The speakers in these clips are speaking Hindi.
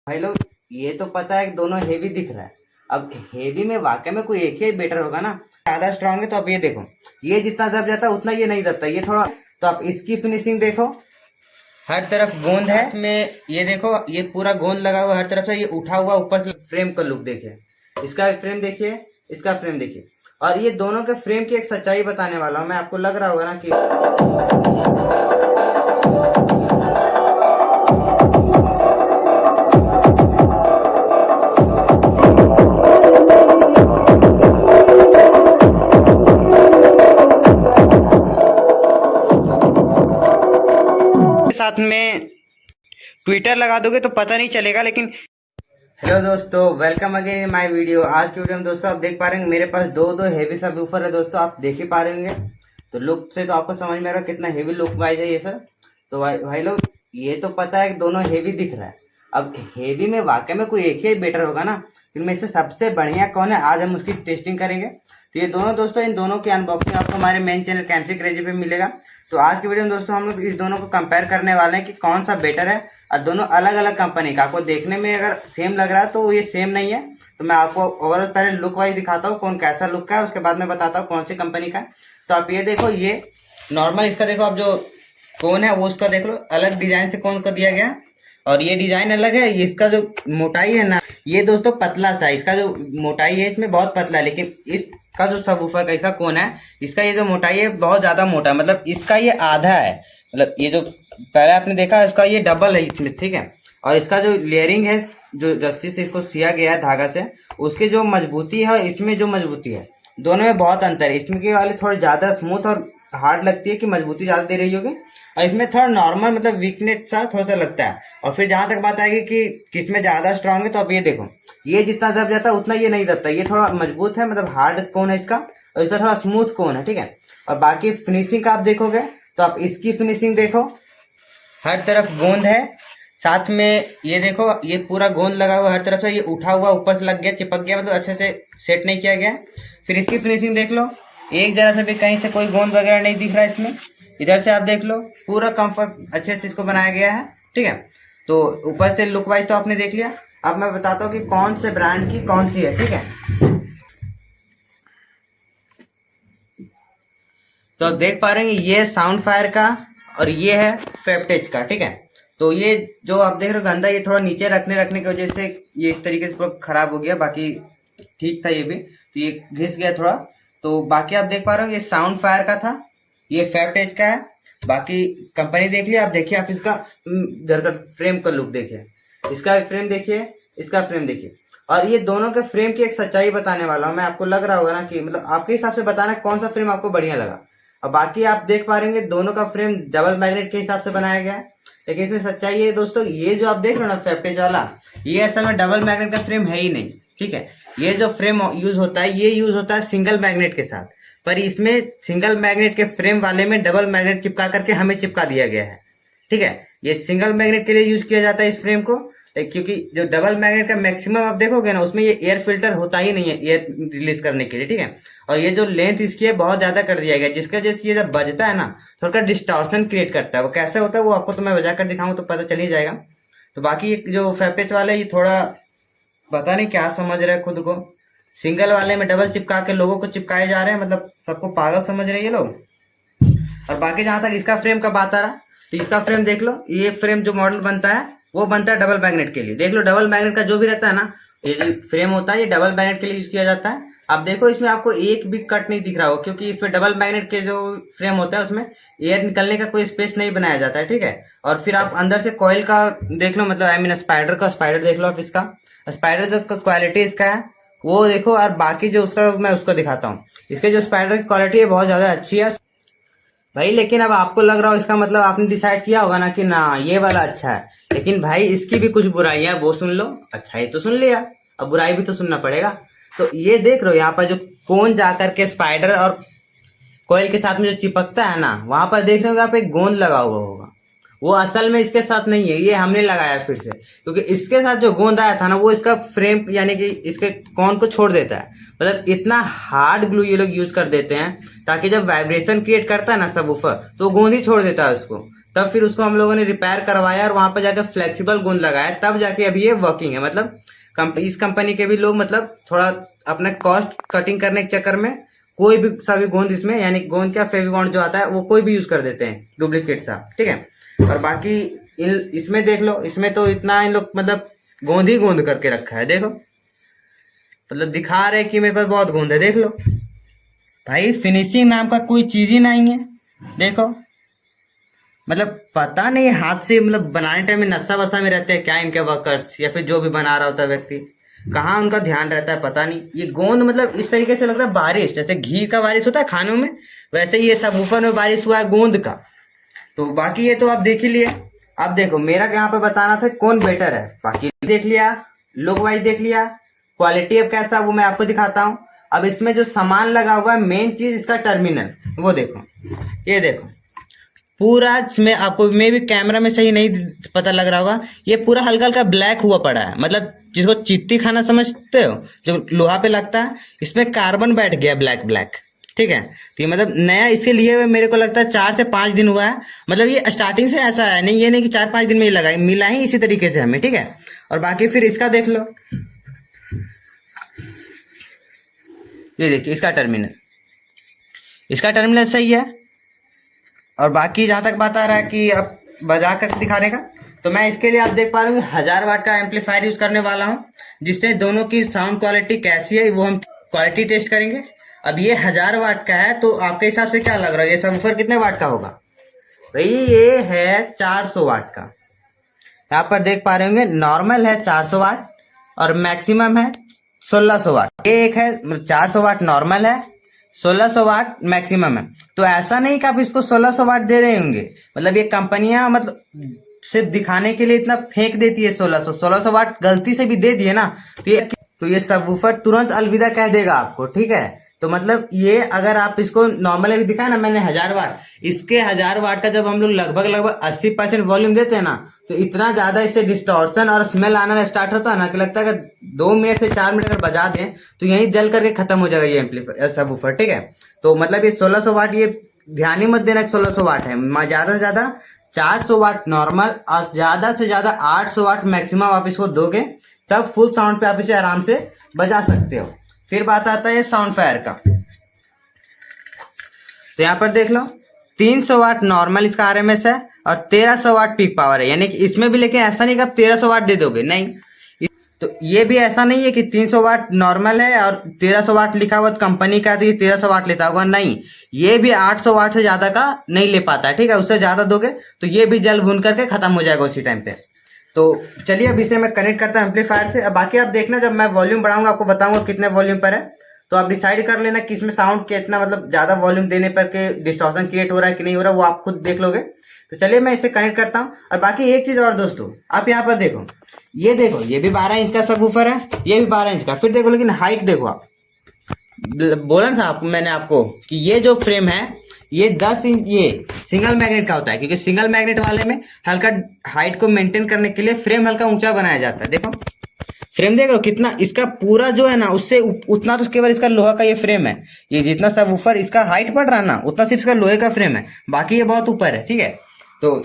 भाई लोग, ये तो पता है कि दोनों हेवी दिख रहा है। अब हेवी में वाकई में कोई एक ही बेटर होगा ना। ज्यादा स्ट्रांग है तो अब ये देखो, ये जितना दब जाता है उतना ये नहीं दबता, ये थोड़ा। तो आप इसकी फिनिशिंग देखो, हर तरफ गोंद है में। ये देखो, ये पूरा गोंद लगा हुआ हर तरफ से, ये उठा हुआ ऊपर से। फ्रेम का लुक देखिए, इसका फ्रेम देखिए, इसका फ्रेम देखिए। और ये दोनों के फ्रेम की एक सच्चाई बताने वाला हूँ मैं। आपको लग रहा होगा ना कि साथ में ट्विटर लगा दोगे तो पता नहीं चलेगा। लेकिन हेलो दोस्तों, welcome again in my video. आज की वीडियो में दोस्तों आप देख पा रहे हैं मेरे पास दो हेवी सबवूफर है दोस्तों। आप देख ही पा रहे होंगे, तो लुक से तो आपको समझ में आ रहा है कितना हेवी लुक वाइज है ये सर। तो भाई लोग, ये तो पता है कि दोनों हेवी दिख रहा है। अब हेवी में वाकई में कोई एक ही बेटर होगा ना। इनमें से सबसे बढ़िया कौन है, आज हम उसकी टेस्टिंग करेंगे। तो ये दोनों दोस्तों, इन दोनों की अनबॉक्सिंग आपको हमारे मेन चैनल कैमसी क्रेजी पे मिलेगा। तो आज की वीडियो में दोस्तों हम लोग इस दोनों को कंपेयर करने वाले हैं कि कौन सा बेटर है। और दोनों अलग अलग कंपनी का, आपको देखने में अगर सेम लग रहा है तो ये सेम नहीं है। तो मैं आपको ओवरऑल पहले लुक वाइज दिखाता हूँ कौन कैसा लुक का है, उसके बाद मैं बताता हूँ कौन सी कंपनी का है। तो आप ये देखो, ये नॉर्मल इसका देखो, आप जो कोन है वो उसका देख लो, अलग डिजाइन से कोन का दिया गया। और ये डिजाइन अलग है। इसका जो मोटाई है ना, ये दोस्तों पतला सा, इसका जो मोटाई है इसमें बहुत पतला है। लेकिन इसका जो सबवूफर का इसका कोन है, इसका ये जो मोटाई है बहुत ज्यादा मोटा है। मतलब इसका ये आधा है। मतलब ये जो पहले आपने देखा, इसका ये डबल है इसमें, ठीक है। और इसका जो लेयरिंग है, जो रस्सी से इसको सिया गया है धागा से, उसकी जो मजबूती है, इसमें जो मजबूती है, दोनों में बहुत अंतर है। इसमें की वाली थोड़ी ज्यादा स्मूथ और हार्ड लगती है कि मजबूती ज्यादा दे रही होगी। और इसमें थोड़ा नॉर्मल मतलब वीकनेस सा थोड़ा सा लगता है। और फिर जहां तक बात आएगी कि किसमें ज्यादा स्ट्रांग है, तो अब ये देखो, ये जितना दब जाता है उतना ये नहीं दबता, ये थोड़ा मजबूत है। मतलब हार्ड कोन है इसका, और इसका थोड़ा स्मूथ कोन है, ठीक है। और बाकी फिनिशिंग का आप देखोगे तो आप इसकी फिनिशिंग देखो, हर तरफ गोंद है। साथ में ये देखो, ये पूरा गोंद लगा हुआ हर तरफ से, ये उठा हुआ ऊपर से लग गया, चिपक गया, मतलब अच्छे से सेट नहीं किया गया। फिर इसकी फिनिशिंग देख लो, एक जरा से भी कहीं से कोई गोंद वगैरह नहीं दिख रहा है इसमें। इधर से आप देख लो, पूरा कंफर्ट अच्छे से इसको बनाया गया है, ठीक है। तो ऊपर से लुक वाइज तो आपने देख लिया। अब मैं बताता हूँ कि कौन से ब्रांड की कौन सी है, ठीक है। तो आप देख पा रहे हैं ये साउंड फायर का, और ये है फेप्टेज का, ठीक है। तो ये जो आप देख रहे हो गंदा, ये थोड़ा नीचे रखने की वजह से ये इस तरीके से पूरा खराब हो गया। बाकी ठीक था ये भी, तो ये घिस गया थोड़ा। तो बाकी आप देख पा रहे हो ये साउंड फायर का था, ये फेप्टेज का है। बाकी कंपनी देख लिया। आप देखिए, आप इसका इधर का फ्रेम का लुक देखिए, इसका फ्रेम देखिए, इसका फ्रेम देखिए। और ये दोनों के फ्रेम की एक सच्चाई बताने वाला हूँ मैं। आपको लग रहा होगा ना कि मतलब आपके हिसाब से बताना कौन सा फ्रेम आपको बढ़िया लगा। और बाकी आप देख पा रहे हैं दोनों का फ्रेम डबल मैग्नेट के हिसाब से बनाया गया है। लेकिन इसमें सच्चाई है दोस्तों, ये जो आप देख रहे हो ना फेप्टेज वाला, ये असल में डबल मैग्नेट का फ्रेम है ही नहीं, ठीक है। ये जो फ्रेम यूज होता है, ये यूज होता है सिंगल मैग्नेट के साथ। पर इसमें सिंगल मैग्नेट के फ्रेम वाले में डबल मैग्नेट चिपका करके हमें चिपका दिया गया है, ठीक है। ये सिंगल मैग्नेट के लिए यूज किया जाता है इस फ्रेम को, क्योंकि जो डबल मैग्नेट का मैक्सिमम आप देखोगे ना, उसमें ये एयर फिल्टर होता ही नहीं है एयर रिलीज करने के लिए, ठीक है। और ये जो लेंथ इसकी है बहुत ज्यादा कर दिया गया, जिसका वजह से ये जब बजता है ना, थोड़ा डिस्टॉर्शन क्रिएट करता है। वो कैसे होता है वो आपको तो मैं बजा कर दिखाऊं तो पता चल ही जाएगा। तो बाकी जो फेपेच वाले, ये थोड़ा पता नहीं क्या समझ रहे हैं खुद को, सिंगल वाले में डबल चिपका के लोगों को चिपकाए जा रहे हैं, मतलब सबको पागल समझ रहे हैं ये लोग। और बाकी जहां तक इसका फ्रेम का बात आ रहा, तो इसका फ्रेम देख लो। ये फ्रेम जो मॉडल बनता है वो बनता है डबल मैग्नेट के लिए। देख लो, डबल मैग्नेट का जो भी रहता है ना, ये जो फ्रेम होता है ये डबल मैग्नेट के लिए यूज किया जाता है। आप देखो, इसमें आपको एक भी कट नहीं दिख रहा हो, क्योंकि इसमें डबल मैग्नेट के जो फ्रेम होता है उसमें एयर निकलने का कोई स्पेस नहीं बनाया जाता है, ठीक है। और फिर आप अंदर से कॉइल का देख लो, मतलब आई मीन स्पाइडर का, स्पाइडर देख लो आप इसका। स्पाइडर जो क्वालिटी इसका है वो देखो। और बाकी जो उसका मैं उसको दिखाता हूँ, इसके जो स्पाइडर की क्वालिटी है बहुत ज्यादा अच्छी है भाई। लेकिन अब आपको लग रहा हो, इसका मतलब आपने डिसाइड किया होगा ना कि ना ये वाला अच्छा है। लेकिन भाई इसकी भी कुछ बुराइयां, वो सुन लो। अच्छाई तो सुन लिया, अब बुराई भी तो सुनना पड़ेगा। तो ये देख रहे हो यहाँ पर जो कोन जाकर के स्पाइडर और कोयल के साथ में जो चिपकता है ना, वहां पर देख रहे हो आप एक गोंद लगा हुआ होगा। वो असल में इसके साथ नहीं है, ये हमने लगाया फिर से, क्योंकि इसके साथ जो गोंद आया था ना, वो इसका फ्रेम यानी कि इसके कॉन को छोड़ देता है। मतलब इतना हार्ड ग्लू ये लोग यूज कर देते हैं, ताकि जब वाइब्रेशन क्रिएट करता है ना सबवूफर, तो वो गोंद ही छोड़ देता है उसको। तब फिर उसको हम लोगों ने रिपेयर करवाया और वहां पर जाकर फ्लेक्सिबल गोंद लगाया, तब जाके अभी ये वर्किंग है। मतलब इस कंपनी के भी लोग मतलब थोड़ा अपना कॉस्ट कटिंग करने के चक्कर में कोई भी सा भी गोंद इसमें, यानी गोंद क्या फेविकॉन जो आता है वो कोई भी यूज कर देते हैं, डुप्लीकेट सा, ठीक है। और बाकी इसमें देख लो, इसमें तो इतना इन लोग मतलब गोंद ही गोंद करके रखा है, देखो मतलब दिखा रहे कि मेरे पास बहुत गोंद है। देख लो भाई, फिनिशिंग नाम का कोई चीज ही नहीं है। देखो मतलब पता नहीं हाथ से मतलब बनाने टाइम में नशा वशा में रहते हैं क्या इनके वर्कर्स, या फिर जो भी बना रहा होता है व्यक्ति, कहाँ उनका ध्यान रहता है पता नहीं। ये गोंद मतलब इस तरीके से लगता है बारिश, जैसे घी का बारिश होता है खानों में, वैसे ही ये सबवूफर में बारिश हुआ है गोंद का। तो बाकी ये तो आप देख ही लिए। अब देखो मेरा यहाँ पे बताना था कौन बेटर है, बाकी देख लिया, लुक वाइज देख लिया, क्वालिटी अब कैसा वो मैं आपको दिखाता हूँ। अब इसमें जो सामान लगा हुआ है, मेन चीज इसका टर्मिनल, वो देखो, ये देखो पूरा, इसमें आपको मे भी कैमरा में सही नहीं पता लग रहा होगा, ये पूरा हल्का हल्का ब्लैक हुआ पड़ा है, मतलब जिसको चित्ती खाना समझते हो जो लोहा पे लगता है, इसमें कार्बन बैठ गया ब्लैक ब्लैक, ठीक है। तो ये मतलब नया इसके लिए हुए मेरे को लगता है 4 से 5 दिन हुआ है, मतलब ये स्टार्टिंग से ऐसा है नहीं, ये नहीं कि 4-5 दिन में ये लगा, मिला ही इसी तरीके से हमें, ठीक है। और बाकी फिर इसका देख लो, ये देखिए इसका टर्मिनल सही है। और बाकी जहां तक बात आ रहा है कि अब बजा कर दिखाने का, तो मैं इसके लिए आप देख पा रहे हो 1000 वाट का एम्पलीफायर यूज करने वाला हूं, जिससे दोनों की साउंड क्वालिटी कैसी है वो हम क्वालिटी टेस्ट करेंगे। अब ये 1000 वाट का है, तो आपके हिसाब से क्या लग रहा है ये सबवूफर कितने वाट का होगा? भाई ये है 400 वाट का। यहाँ पर देख पा रहे होंगे नॉर्मल है 400 वाट और मैक्सिमम है 1600 वाट। ये एक है 400 वाट नॉर्मल है, 1600 वाट मैक्सिमम है। तो ऐसा नहीं कि आप इसको 1600 वाट दे रहे होंगे, मतलब ये कंपनियां मतलब सिर्फ दिखाने के लिए इतना फेंक देती है। 1600 वाट गलती से भी दे दिए ना तो ये सबवूफर तुरंत अलविदा कह देगा आपको, ठीक है। तो मतलब ये अगर आप इसको नॉर्मल अभी दिखाया ना मैंने 1000 वाट, इसके 1000 वाट का जब हम लोग लगभग 80% वॉल्यूम देते हैं ना, तो इतना ज्यादा इससे डिस्टॉर्शन और स्मेल आना स्टार्ट होता है ना कि लगता है कि 2 मिनट से 4 मिनट अगर बजा दें तो यही जल करके खत्म हो जाएगा ये एम्पलीफायर सबवूफर, ठीक है। तो मतलब ये 1600 वाट ये ध्यान ही मत देना 1600 वाट है, ज्यादा से ज्यादा 400 वाट नॉर्मल और ज्यादा से ज्यादा 800 वाट मैक्सिमम आप इसको दोगे, तब फुल साउंड पे आप इसे आराम से बजा सकते हो। फिर बात आता है साउंडफायर का, तो यहाँ पर देख लो 300 वाट नॉर्मल इसका आरएमएस है और 1300 वाट पीक पावर है, यानी कि इसमें भी लेकिन ऐसा नहीं कि आप 1300 वाट दे दोगे, नहीं। तो ये भी ऐसा नहीं है कि 300 वाट नॉर्मल है और 1300 वाट लिखा हुआ कंपनी का तो ये 1300 वाट लेता होगा, नहीं। ये भी 800 वाट से ज्यादा का नहीं ले पाता है, ठीक है। उससे ज्यादा दोगे तो ये भी जल भून करके खत्म हो जाएगा उसी टाइम पे। तो चलिए अब इसे मैं कनेक्ट करता हूँ एम्पलीफायर से। अब बाकी आप देखना जब मैं वॉल्यूम बढ़ाऊंगा आपको बताऊंगा कितने वॉल्यूम पर है, तो आप डिसाइड कर लेना कि इसमें साउंड कितना मतलब ज्यादा वॉल्यूम देने पर के डिस्टॉर्शन क्रिएट हो रहा है कि नहीं हो रहा है, वो आप खुद देख लोगे। तो चलिए मैं इसे कनेक्ट करता हूँ। और बाकी एक चीज और दोस्तों, आप यहाँ पर देखो, ये देखो ये भी 12 इंच का सबवूफर है, ये भी 12 इंच का। फिर देखो लेकिन हाइट देखो, आप बोला था मैंने आपको कि ये जो फ्रेम है ये 10 इंच ये सिंगल मैग्नेट का होता है, क्योंकि सिंगल मैग्नेट वाले में हल्का हाइट को मेंटेन करने के लिए फ्रेम हल्का ऊंचा बनाया जाता है। देखो फ्रेम देख रहे हो कितना, इसका पूरा जो है ना उससे उतना तो केवल इसका लोहा का ये फ्रेम है, ये जितना सबवूफर इसका हाइट पड़ रहा है ना उतना सिर्फ इसका लोहे का फ्रेम है, बाकी ये बहुत ऊपर है, ठीक है। तो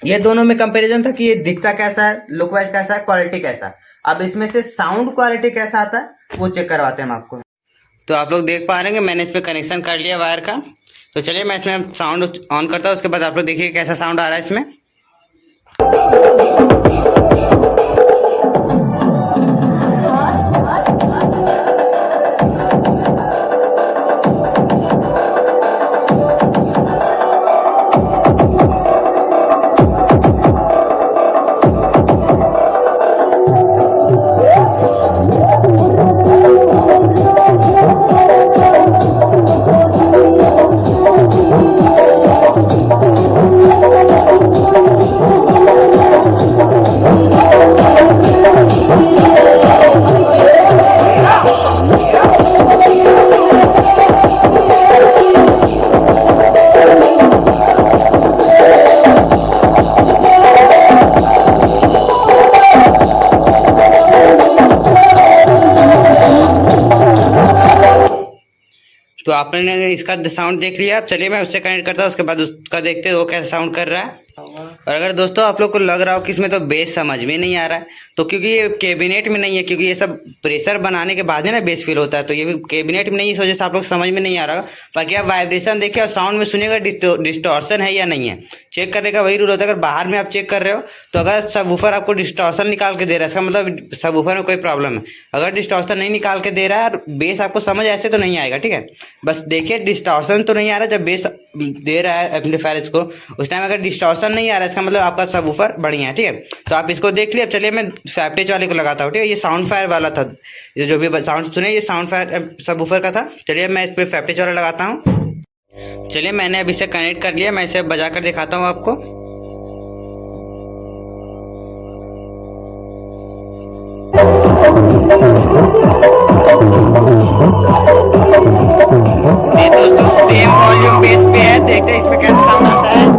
ये दोनों में कंपैरिजन था कि ये दिखता कैसा है, लुक वाइज कैसा है, क्वालिटी कैसा है। अब इसमें से साउंड क्वालिटी कैसा आता है वो चेक करवाते हैं हम आपको। तो आप लोग देख पा रहे हैं मैंने इस पे कनेक्शन कर लिया वायर का। तो चलिए मैं इसमें साउंड ऑन करता हूँ, उसके बाद आप लोग देखिए कैसा साउंड आ रहा है इसमें। तो आपने इसका साउंड देख लिया, अब चलिए मैं उससे कनेक्ट करता हूँ, उसके बाद उसका देखते हैं वो कैसा साउंड कर रहा है। और अगर दोस्तों आप लोग को लग रहा हो कि इसमें तो बेस समझ में नहीं आ रहा है, तो क्योंकि ये कैबिनेट में नहीं है, क्योंकि ये सब प्रेशर बनाने के बाद है ना बेस फील होता है, तो ये भी कैबिनेट में नहीं है, इस वजह से आप लोग समझ में नहीं आ रहा होगा। बाकी आप वाइब्रेशन देखिए और साउंड में सुनिएगा डिस्टॉर्शन है या नहीं है, चेक करने का वही रूल होता है। अगर बाहर में आप चेक कर रहे हो तो अगर सबवूफर आपको डिस्टॉर्शन निकाल के दे रहा है, इसका मतलब सबवूफर में कोई प्रॉब्लम है। अगर डिस्टॉर्शन नहीं निकाल के दे रहा है और बेस आपको समझ ऐसे तो नहीं आएगा, ठीक है। बस देखिए डिस्टॉर्शन तो नहीं आ रहा, जब बेस दे रहा है एम्पलीफायर इसको उस टाइम अगर डिस्टॉर्शन नहीं आ रहा है, इसका मतलब आपका सबवूफर बढ़िया है, ठीक है। तो आप इसको देख लिया। चलिए मैं फैप्टेज वाले को लगाता हूँ, ठीक है। ये साउंड फायर वाला था, ये जो भी साउंड सुने ये साउंड फायर सबवूफर का था। चलिए मैं इस पर फैप्टेज वाला लगाता हूँ। चलिए मैंने अब इसे कनेक्ट कर लिया, मैं इसे बजा कर दिखाता हूँ आपको। ये दोस्तों सेम वॉल्यूम बेस पे है, देखते हैं इसमें कैसा साउंड आता है।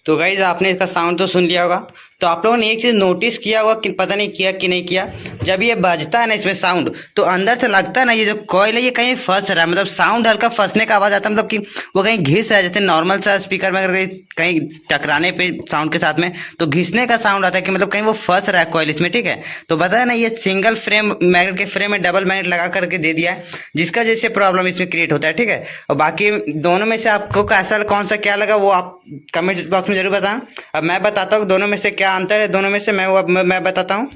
तो गाइज आपने इसका साउंड तो सुन लिया होगा। तो आप लोगों ने एक चीज नोटिस किया होगा कि पता नहीं किया कि नहीं किया, जब ये बजता है ना इसमें साउंड, तो अंदर से लगता है ना ये जो कॉइल है ये कहीं फंस रहा है, मतलब साउंड हल्का फंसने का आवाज आता है, मतलब कि वो कहीं घिस रहा है। जैसे नॉर्मल सा स्पीकर में अगर कहीं टकराने पे साउंड के साथ में तो घिसने का साउंड आता है कि मतलब कहीं वो फंस रहा है कॉइल इसमें, ठीक है। तो बताया ना ये सिंगल फ्रेम मैग्नेट के फ्रेम में डबल मैग्नेट लगा करके दे दिया है, जिसका जैसे प्रॉब्लम इसमें क्रिएट होता है, ठीक है। और बाकी दोनों में से आपको कैसा कौन सा क्या लगा वो आप कमेंट बॉक्स में जरूर बताएं। अब मैं बताता हूँ दोनों में से क्या अंतर है, दोनों में से मैं बताता हूँ।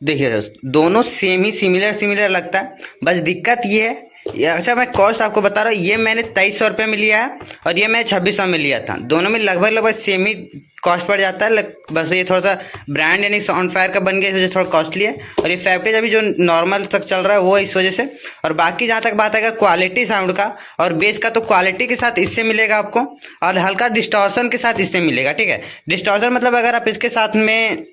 देखिए दोस्त दोनों सेम ही सिमिलर लगता है, बस दिक्कत ये है अच्छा मैं कॉस्ट आपको बता रहा हूँ, ये मैंने 2300 रुपये में लिया है और ये मैं 2600 में लिया था। दोनों में लगभग सेम ही कॉस्ट पड़ जाता है, बस ये थोड़ा सा ब्रांड यानी साउंड फायर का बन गया इस वजह से थोड़ा कॉस्टली है। और ये फैप्टेज अभी जो नॉर्मल तक चल रहा है वो इस वजह से। और बाकी जहाँ तक बात आएगा क्वालिटी साउंड का और बेस का, तो क्वालिटी के साथ इससे मिलेगा आपको और हल्का डिस्टॉर्शन के साथ इससे मिलेगा, ठीक है। डिस्टॉर्शन मतलब अगर आप इसके साथ में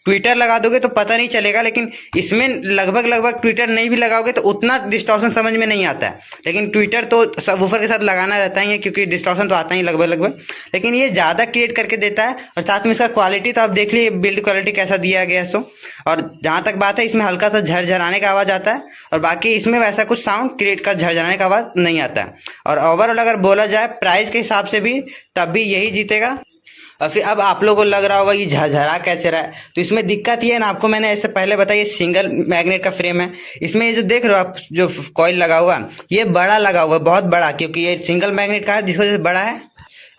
ट्विटर लगा दोगे तो पता नहीं चलेगा, लेकिन इसमें लगभग ट्विटर नहीं भी लगाओगे तो उतना डिस्टॉर्शन समझ में नहीं आता है। लेकिन ट्विटर तो सबवूफर के साथ लगाना रहता ही है क्योंकि डिस्टॉर्शन तो आता ही लगभग, लेकिन ये ज़्यादा क्रिएट करके देता है। और साथ में इसका क्वालिटी तो आप देख लीजिए बिल्ड क्वालिटी कैसा दिया गया है। और जहाँ तक बात है इसमें हल्का सा झरझराने का आवाज़ आता है और बाकी इसमें वैसा कुछ साउंड क्रिएट का झरझराने का आवाज़ नहीं आता है। और ओवरऑल अगर बोला जाए प्राइस के हिसाब से भी तब भी यही जीतेगा। और फिर अब आप लोगों को लग रहा होगा ये झरझरा कैसे रहा है, तो इसमें दिक्कत ये है ना, आपको मैंने ऐसे पहले बताया ये सिंगल मैग्नेट का फ्रेम है। इसमें ये जो देख रहे हो आप जो कॉइल लगा हुआ है ये बड़ा लगा हुआ है, बहुत बड़ा, क्योंकि ये सिंगल मैग्नेट का है जिस वजह से बड़ा है।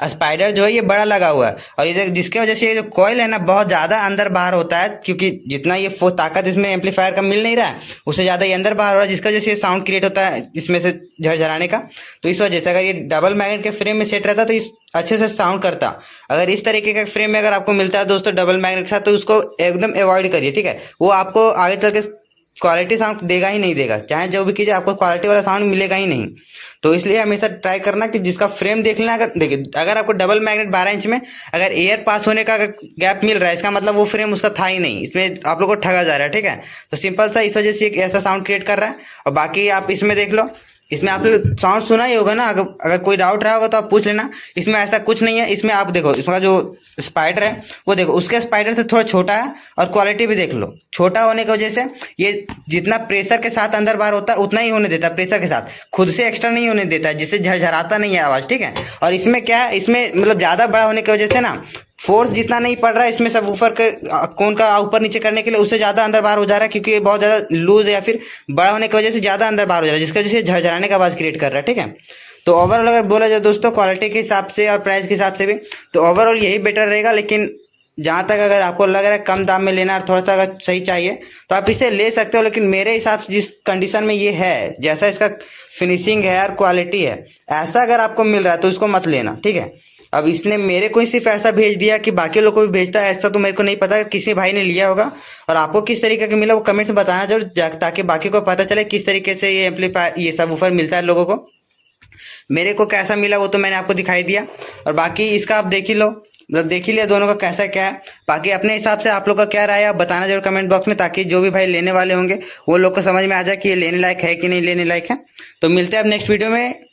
स्पाइडर जो है ये बड़ा लगा हुआ है और ये जिसके वजह से ये जो कॉइल है ना बहुत ज़्यादा अंदर बाहर होता है, क्योंकि जितना ये ताकत इसमें एम्पलीफायर का मिल नहीं रहा है उससे ज़्यादा ये अंदर बाहर हो रहा है, जिसकी वजह से साउंड क्रिएट होता है इसमें से झरझराने का। तो इस वजह से अगर ये डबल मैग्नेट के फ्रेम में सेट रहता तो इस अच्छे से साउंड करता। अगर इस तरीके का फ्रेम में अगर आपको मिलता है दोस्तों डबल मैग्नेट के साथ तो उसको एकदम अवॉइड करिए, ठीक है। वो आपको आगे चल के क्वालिटी साउंड देगा ही नहीं देगा, चाहे जो भी कीजिए आपको क्वालिटी वाला साउंड मिलेगा ही नहीं। तो इसलिए हमेशा ट्राई करना कि जिसका फ्रेम देख लेना। अगर देखिए अगर आपको डबल मैग्नेट 12 इंच में अगर एयर पास होने का गैप मिल रहा है, इसका मतलब वो फ्रेम उसका था ही नहीं, इसमें आप लोग को ठगा जा रहा है, ठीक है। तो सिंपल सा इस वजह से एक ऐसा साउंड क्रिएट कर रहा है। और बाकी आप इसमें देख लो, इसमें आप साउंड सुना ही होगा ना, अगर कोई डाउट रहा होगा तो आप पूछ लेना। इसमें ऐसा कुछ नहीं है, इसमें आप देखो इसका जो स्पाइडर है वो देखो उसके स्पाइडर से थोड़ा छोटा है और क्वालिटी भी देख लो। छोटा होने की वजह से ये जितना प्रेशर के साथ अंदर बाहर होता है उतना ही होने देता है, प्रेशर के साथ खुद से एक्स्ट्रा नहीं होने देता है, जिससे झरझराता नहीं है आवाज़, ठीक है। और इसमें क्या है, इसमें मतलब ज़्यादा बड़ा होने की वजह से ना फोर्स जितना नहीं पड़ रहा है इसमें सब ऊपर के कोन का ऊपर नीचे करने के लिए, उससे ज़्यादा अंदर बाहर हो जा रहा है, क्योंकि ये बहुत ज़्यादा लूज है या फिर बड़ा होने की वजह से ज़्यादा अंदर बाहर हो जा रहा है, जिसकी वजह से झरझराने का आवाज़ क्रिएट कर रहा है, ठीक है। तो ओवरऑल अगर बोला जाए दोस्तों क्वालिटी के हिसाब से और प्राइस के हिसाब से भी तो ओवरऑल यही बेटर रहेगा। लेकिन जहाँ तक अगर आपको लग रहा है कम दाम में लेना और थोड़ा सा अगर सही चाहिए तो आप इसे ले सकते हो, लेकिन मेरे हिसाब से जिस कंडीशन में ये है, जैसा इसका फिनिशिंग है और क्वालिटी है, ऐसा अगर आपको मिल रहा है तो इसको मत लेना, ठीक है। अब इसने मेरे को ही सिर्फ ऐसा भेज दिया कि बाकी लोग को भी भेजता है, ऐसा तो मेरे को नहीं पता, किसी भाई ने लिया होगा। और आपको किस तरीके का मिला वो कमेंट में बताना जरूर, ताकि बाकी को पता चले किस तरीके से ये एम्पलीफायर, ये सब वूफर मिलता है लोगों को। मेरे को कैसा मिला वो तो मैंने आपको दिखाई दिया, और बाकी इसका आप देख ही लो, मतलब देख ही लिया दोनों का कैसा क्या है। बाकी अपने हिसाब से आप लोग का क्या राय है आप बताना जरूर कमेंट बॉक्स में, ताकि जो भी भाई लेने वाले होंगे वो लोग को समझ में आ जाए कि ये लेने लायक है कि नहीं लेने लायक है। तो मिलते हैं अब नेक्स्ट वीडियो में।